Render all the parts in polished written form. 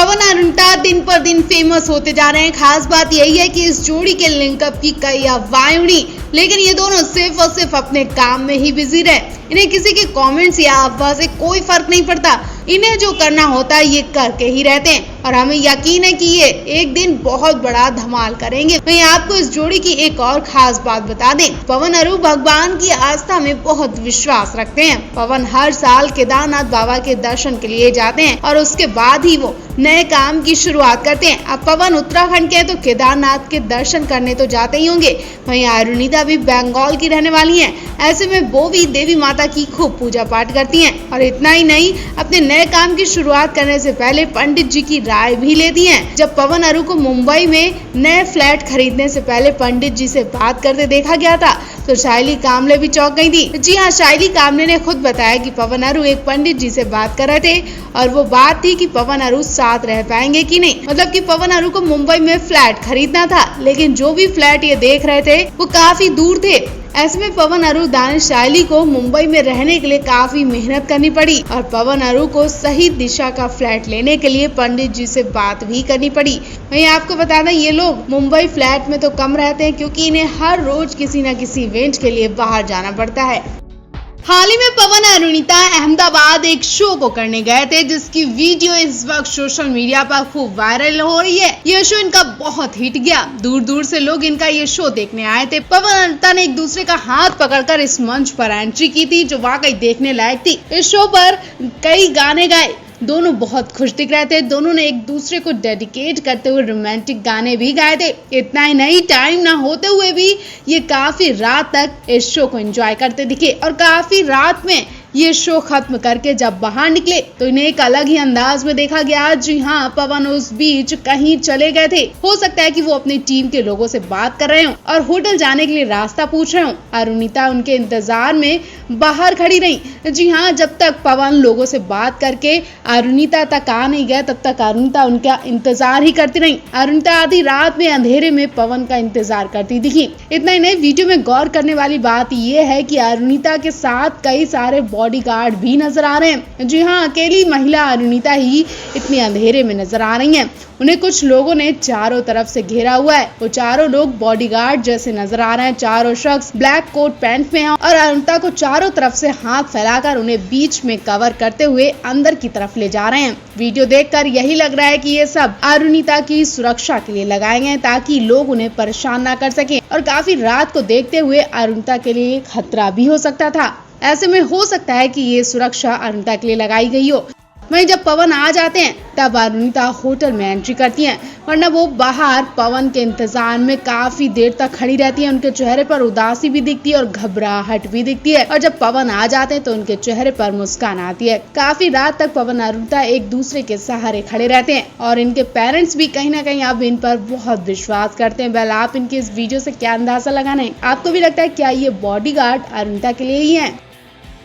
पवन अरुणिता दिन पर दिन फेमस होते जा रहे हैं। खास बात यही है कि इस जोड़ी के लिंकअप की कई अफवाहें उड़ी, लेकिन ये दोनों सिर्फ और सिर्फ अपने काम में ही बिजी रहे। इन्हें किसी के कमेंट्स या अफवाह से कोई फर्क नहीं पड़ता। इन्हें जो करना होता है ये करके ही रहते हैं और हमें यकीन है कि ये एक दिन बहुत बड़ा धमाल करेंगे। वहीं आपको इस जोड़ी की एक और खास बात बता दें, पवन अरु भगवान की आस्था में बहुत विश्वास रखते हैं। पवन हर साल केदारनाथ बाबा के दर्शन के लिए जाते हैं और उसके बाद ही वो नए काम की शुरुआत करते हैं। अब पवन उत्तराखंड के तो केदारनाथ के दर्शन करने तो जाते ही होंगे, वहीं अरुणिता भी बंगाल की रहने वाली हैं। ऐसे में वो भी देवी माता की खूब पूजा पाठ करती हैं और इतना ही नहीं, अपने नए काम की शुरुआत करने से पहले पंडित जी की राय भी लेती हैं। जब पवन अरु को मुंबई में नए फ्लैट खरीदने से पहले पंडित जी से बात करते देखा गया था तो शाइली कामले भी चौंक गई थी। जी हाँ, शाइली कामले ने खुद बताया कि पवन अरु एक पंडित जी से बात कर रहे थे और वो बात थी कि पवन अरु साथ रह पाएंगे कि नहीं। मतलब कि पवन अरु को मुंबई में फ्लैट खरीदना था, लेकिन जो भी फ्लैट ये देख रहे थे वो काफी दूर थे। ऐसे में पवन अरु दानिश शाइली को मुंबई में रहने के लिए काफी मेहनत करनी पड़ी और पवन अरु को सही दिशा का फ्लैट लेने के लिए पंडित जी से बात भी करनी पड़ी। वहीं आपको बता दें, ये लोग मुंबई फ्लैट में तो कम रहते हैं क्योंकि इन्हें हर रोज किसी न किसी इवेंट के लिए बाहर जाना पड़ता है। हाल ही में पवन अरुणिता अहमदाबाद एक शो को करने गए थे, जिसकी वीडियो इस वक्त सोशल मीडिया पर खूब वायरल हो रही है। यह शो इनका बहुत हिट गया, दूर दूर से लोग इनका ये शो देखने आए थे। पवन अरुणिता ने एक दूसरे का हाथ पकड़कर इस मंच पर एंट्री की थी, जो वाकई देखने लायक थी। इस शो पर कई गाने गाए, दोनों बहुत खुश दिख रहे थे। दोनों ने एक दूसरे को डेडिकेट करते हुए रोमांटिक गाने भी गाए थे। इतना ही नहीं, टाइम ना होते हुए भी ये काफी रात तक इस शो को एंजॉय करते दिखे और काफी रात में ये शो खत्म करके जब बाहर निकले तो इन्हें एक अलग ही अंदाज में देखा गया। जी हाँ, पवन उस बीच कहीं चले गए थे। हो सकता है कि वो अपनी टीम के लोगों से बात कर रहे हो और होटल जाने के लिए रास्ता पूछ रहे हो। अरुणिता उनके इंतजार में बाहर खड़ी रही। जी हाँ, जब तक पवन लोगों से बात करके अरुणिता तक आ नहीं गया, तब तक अरुणिता उनका इंतजार ही करती रही। अरुणिता आधी रात में अंधेरे में पवन का इंतजार करती दिखी। इतना ही नहीं, वीडियो में गौर करने वाली बात यह है कि अरुणिता के साथ कई सारे बॉडीगार्ड भी नजर आ रहे हैं। जी हाँ, अकेली महिला अरुणिता ही इतने अंधेरे में नजर आ रही हैं। उन्हें कुछ लोगों ने चारों तरफ से घेरा हुआ है। वो चारों लोग बॉडीगार्ड जैसे नजर आ रहे हैं। चारों शख्स ब्लैक कोट पैंट में हैं और अरुणिता को चारों तरफ से हाथ फैलाकर उन्हें बीच में कवर करते हुए अंदर की तरफ ले जा रहे हैं। वीडियो देखकर यही लग रहा है कि ये सब अरुणिता की सुरक्षा के लिए लगाए गए ताकि लोग उन्हें परेशान ना कर सके और काफी रात को देखते हुए अरुणिता के लिए खतरा भी हो सकता था। ऐसे में हो सकता है कि ये सुरक्षा अरुणिता के लिए लगाई गई हो। वहीं जब पवन आ जाते हैं तब अरुणिता होटल में एंट्री करती हैं, वरना वो बाहर पवन के इंतजार में काफी देर तक खड़ी रहती हैं। उनके चेहरे पर उदासी भी दिखती है और घबराहट भी दिखती है और जब पवन आ जाते हैं तो उनके चेहरे पर मुस्कान आती है। काफी रात तक पवन अरुणिता एक दूसरे के सहारे खड़े रहते हैं और इनके पेरेंट्स भी कहीं ना कहीं अब इन पर बहुत विश्वास करते हैं। वेल, आप इनके इस वीडियो से क्या अंदाजा लगाना है? आपको भी लगता है क्या ये बॉडीगार्ड अरुणिता के लिए ही है?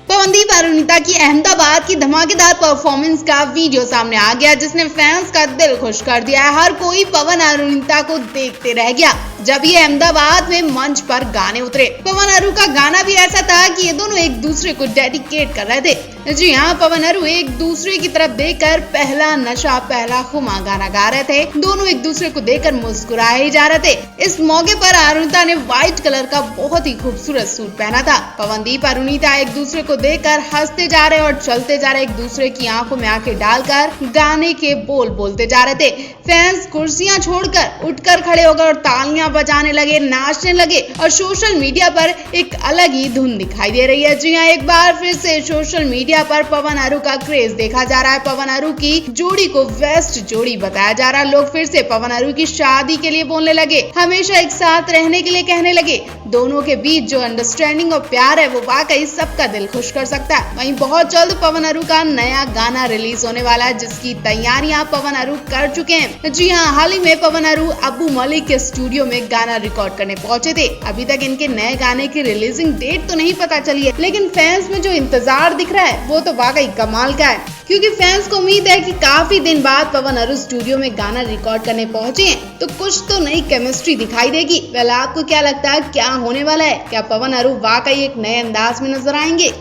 पवनदीप अरुणिता की अहमदाबाद की धमाकेदार परफॉर्मेंस का वीडियो सामने आ गया, जिसने फैंस का दिल खुश कर दिया है। हर कोई पवन अरुणिता को देखते रह गया जब ये अहमदाबाद में मंच पर गाने उतरे। पवन अरु का गाना भी ऐसा था कि ये दोनों एक दूसरे को डेडिकेट कर रहे थे। जी हाँ, पवन अरु एक दूसरे की तरफ देखकर पहला नशा पहला खुमा गाना गा रहे थे। दोनों एक दूसरे को देखकर मुस्कुराए ही जा रहे थे। इस मौके पर अरुणिता ने व्हाइट कलर का बहुत ही खूबसूरत सूट पहना था। पवनदीप अरुणिता एक दूसरे को देखकर हंसते जा रहे और चलते जा रहे, एक दूसरे की आंखों में आंखें डालकर गाने के बोल बोलते जा रहे थे। फैंस कुर्सियां छोड़कर उठकर खड़े हो गए और तालियां बजाने लगे, नाचने लगे और सोशल मीडिया पर एक अलग ही धुन दिखाई दे रही है। जी हाँ, एक बार फिर से सोशल मीडिया पर पवन अरु का क्रेज देखा जा रहा है। पवन अरु की जोड़ी को बेस्ट जोड़ी बताया जा रहा है। लोग फिर से पवन अरु की शादी के लिए बोलने लगे, हमेशा एक साथ रहने के लिए कहने लगे। दोनों के बीच जो अंडरस्टैंडिंग और प्यार है वो वाकई सबका दिल खुश कर सकता है। वहीं बहुत जल्द पवन अरु का नया गाना रिलीज होने वाला है, जिसकी तैयारियां पवन अरु कर चुके हैं। जी हाँ, हाल ही में पवन अरु अबू मलिक के स्टूडियो में गाना रिकॉर्ड करने पहुंचे थे। अभी तक इनके नए गाने की रिलीजिंग डेट तो नहीं पता चली है, लेकिन फैंस में जो इंतजार दिख रहा है वो तो वाकई कमाल का है, क्योंकि फैंस को उम्मीद है कि काफी दिन बाद पवन अरु स्टूडियो में गाना रिकॉर्ड करने पहुंचे हैं तो कुछ तो नई केमिस्ट्री दिखाई देगी। वेल, आपको क्या लगता है क्या होने वाला है? क्या पवन अरु वाकई एक नए अंदाज में नजर आएंगे?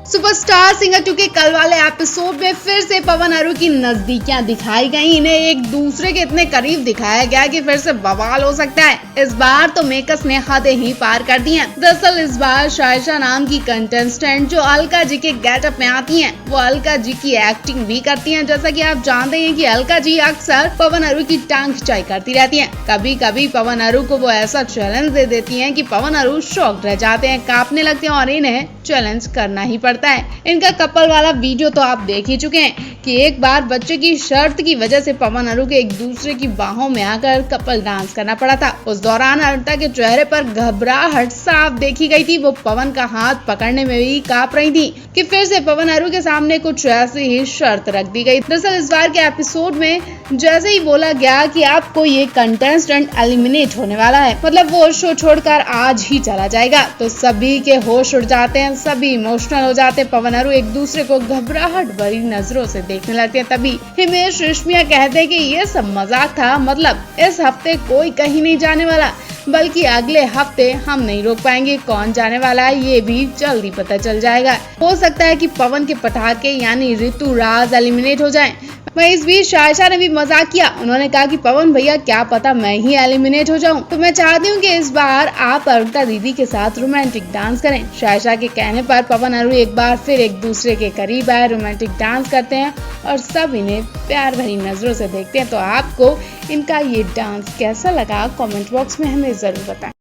सुपरस्टार सिंगर 2 के कल वाले एपिसोड में फिर से पवन अरू की नजदीकियां दिखाई गई। इन्हें एक दूसरे के इतने करीब दिखाया गया कि फिर से बवाल हो सकता है। इस बार तो मेकर्स ने हदें ही पार कर दी हैं। दरअसल इस बार शायशा नाम की कंटेस्टेंट जो अलका जी के गेटअप में आती हैं, वो अलका जी की एक्टिंग भी करती हैं। जैसा कि आप जानते हैं कि अलका जी अक्सर पवन अरू की टांग खिंचाई करती रहती हैं। कभी कभी पवन अरू को वो ऐसा चैलेंज दे देती हैं कि पवन अरू शॉक्ड रह जाते हैं, कांपने लगते हैं और इन्हें चैलेंज करना ही पड़ता है। इनका कपल वाला वीडियो तो आप देख ही चुके हैं कि एक बार बच्चे की शर्त की वजह से पवन अरू के एक दूसरे की बाहों में आकर कपल डांस करना पड़ा था। उस दौरान अरुणिता के चेहरे पर घबराहट साफ देखी गई थी। वो पवन का हाथ पकड़ने में भी कांप रही थी कि फिर से पवन अरू के सामने कुछ ऐसी ही शर्त रख दी गई। दरअसल इस बार के एपिसोड में जैसे ही बोला गया कि आपको ये कंटेस्टेंट एलिमिनेट होने वाला है, मतलब वो शो छोड़कर आज ही चला जाएगा, तो सभी के होश उड़ जाते हैं, सभी इमोशनल हो जाते हैं। पवन अरू एक दूसरे को घबराहट भरी नजरों से देखने लगते हैं। तभी हिमेश रेशमिया कहते हैं कि ये सब मजाक था, मतलब इस हफ्ते कोई कहीं नहीं जाने वाला, बल्कि अगले हफ्ते हम नहीं रोक पाएंगे। कौन जाने वाला है ये भी जल्दी पता चल जाएगा। हो सकता है कि पवन के पटाखे यानी ऋतु राज एलिमिनेट हो जाएं। वहीं इस बीच शायशा ने भी मजाक किया। उन्होंने कहा कि पवन भैया क्या पता मैं ही एलिमिनेट हो जाऊं, तो मैं चाहती हूं कि इस बार आप अरुणिता दीदी के साथ रोमांटिक डांस करें। शायशा के कहने पर पवन अरू एक बार फिर एक दूसरे के करीब आए, रोमांटिक डांस करते हैं और सब इन्हें प्यार भरी नजरों से देखते हैं। तो आपको इनका ये डांस कैसा लगा कमेंट बॉक्स में हमें जरूर बताएं।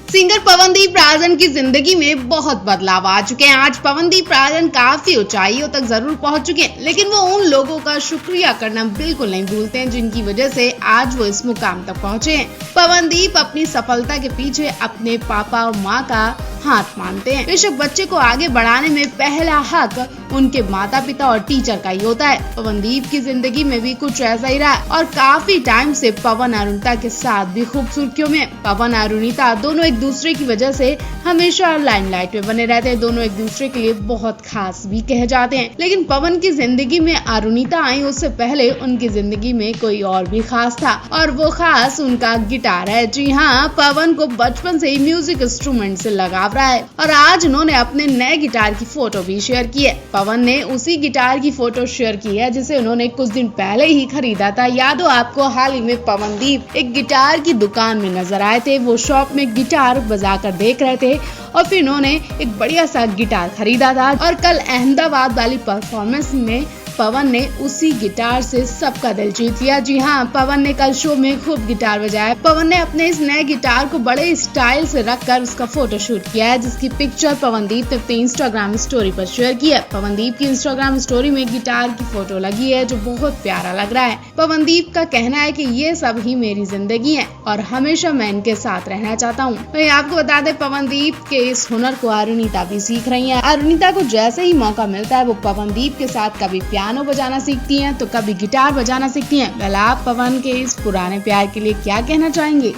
सिंगर पवनदीप राजन की जिंदगी में बहुत बदलाव आ चुके हैं। आज पवनदीप राजन काफी ऊंचाइयों तक जरूर पहुंच चुके हैं, लेकिन वो उन लोगों का शुक्रिया करना बिल्कुल नहीं भूलते हैं जिनकी वजह से आज वो इस मुकाम तक पहुंचे हैं। पवनदीप अपनी सफलता के पीछे अपने पापा और माँ का हाथ मानते हैं। बेशक बच्चे को आगे बढ़ाने में पहला हक उनके माता पिता और टीचर का ही होता है। पवनदीप की जिंदगी में भी कुछ ऐसा ही रहा और काफी टाइम से पवन अरुणिता के साथ भी खूब सुर्खियों में। पवन अरुणिता दोनों एक दूसरे की वजह से हमेशा लाइमलाइट में बने रहते हैं। दोनों एक दूसरे के लिए बहुत खास भी कहे जाते हैं। लेकिन पवन की जिंदगी में अरुणिता आई उससे पहले उनकी जिंदगी में कोई और भी खास था, और वो खास उनका गिटार है। जी हाँ, पवन को बचपन से ही म्यूजिक इंस्ट्रूमेंट से लगाव रहा है और आज उन्होंने अपने नए गिटार की फोटो भी शेयर की है। पवन ने उसी गिटार की फोटो शेयर की है जिसे उन्होंने कुछ दिन पहले ही खरीदा था। याद हो आपको, हाल ही में पवनदीप एक गिटार की दुकान में नजर आए थे। वो शॉप में गिटार बजाकर देख रहे थे और फिर उन्होंने एक बढ़िया सा गिटार खरीदा था और कल अहमदाबाद वाली परफॉर्मेंस में पवन ने उसी गिटार से सबका दिल जीत लिया। जी हाँ, पवन ने कल शो में खूब गिटार बजाया। पवन ने अपने इस नए गिटार को बड़े स्टाइल से रखकर उसका फोटो शूट किया है, जिसकी पिक्चर पवनदीप ने अपने इंस्टाग्राम स्टोरी पर शेयर की है। पवनदीप की इंस्टाग्राम स्टोरी में गिटार की फोटो लगी है जो बहुत प्यारा लग रहा है। पवनदीप का कहना है कि ये सब ही मेरी जिंदगी है और हमेशा मैं इनके साथ रहना चाहता हूँ। वहीं आपको बता दें, पवनदीप के इस हुनर को अरुणिता भी सीख रही है। अरुणिता को जैसे ही मौका मिलता है वो पवनदीप के साथ कभी पियानो बजाना सीखती हैं तो कभी गिटार बजाना सीखती हैं। आप पवन के इस पुराने प्यार के लिए क्या कहना चाहेंगे?